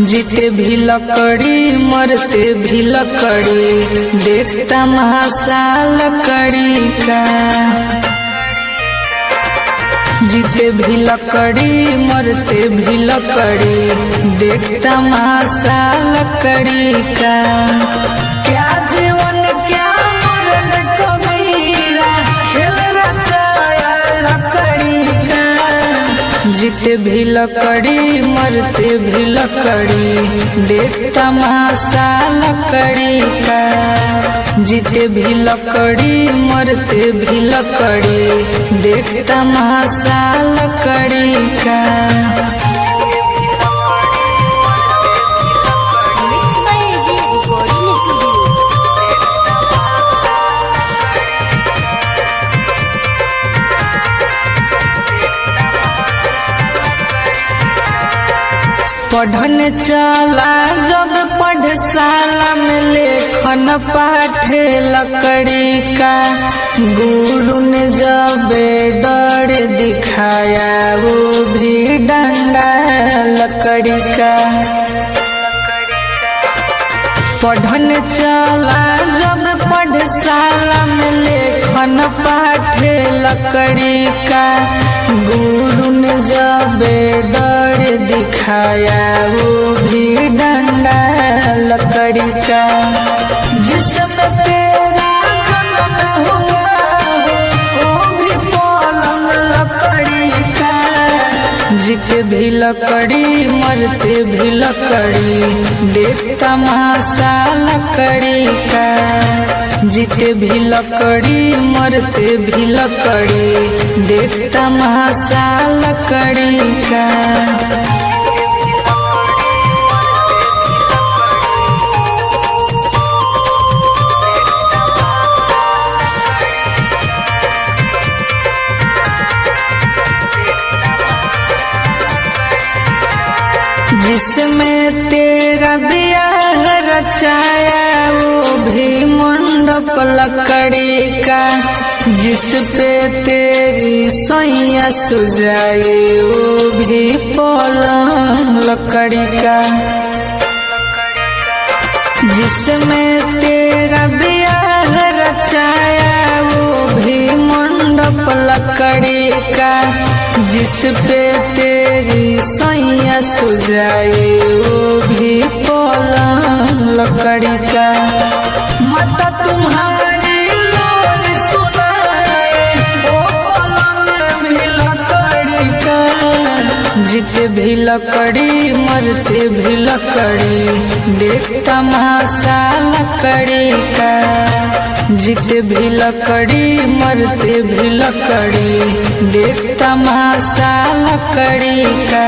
जीते भी लकड़ी मरते भी लकड़ी, देखता महासा लकड़ी का। जीते भी लकड़ी मरते भी लकड़ी, देखता महासा लकड़ी का। क्या जीवन क्या मरण कबीरा, खेल रचाया लकड़ी का। जीते भी लकड़ी मरते भी लकड़ी, देखता महासा लकड़ी का। जीते भी लकड़ी मरते भी लकड़ी, देखता महासा लकड़ी का। पढ़न चला जब पाठशाला में, लेखन पाठे लकड़ी का। गुरु ने जब डर दिखाया, वो भी डंडा लकड़ी का। पढ़न चला जब पाठशाला में, लेखन पाठे लकड़ी का। गुरु ने जब डर दिखाया, वो भी डंडा लकड़ी का। जिसमें तेरा जन्म हुआ वो भी पलंग लकड़ी का। जीते भी लकड़ी मरते भी लकड़ी, देखता महासा लकड़ी का। जीते भी लकड़ी मरते भी लकड़ी, देखता महासा लकड़ी का। जिसमें तेरा ब्याह रचाया, वो भी मंडप लकड़ी का। जिस पे तेरी सैया सुजाए, वो भी पलंग लकड़ी का। जिसमें तेरा ब्याह रचाया, वो भी मंडप लकड़ी का। जिस पे तेरी सैया सुजाए, वो भी पलंग लकड़ी का। माता तुम्हारी लोरी सुनाए, वो पलंग भी लकड़ी का। जीते भी लकड़ी मरते भी लकड़ी, देखता महासा लकड़ी का। जीते भी लकड़ी मरते भी लकड़ी, देखता महासा लकड़ी का।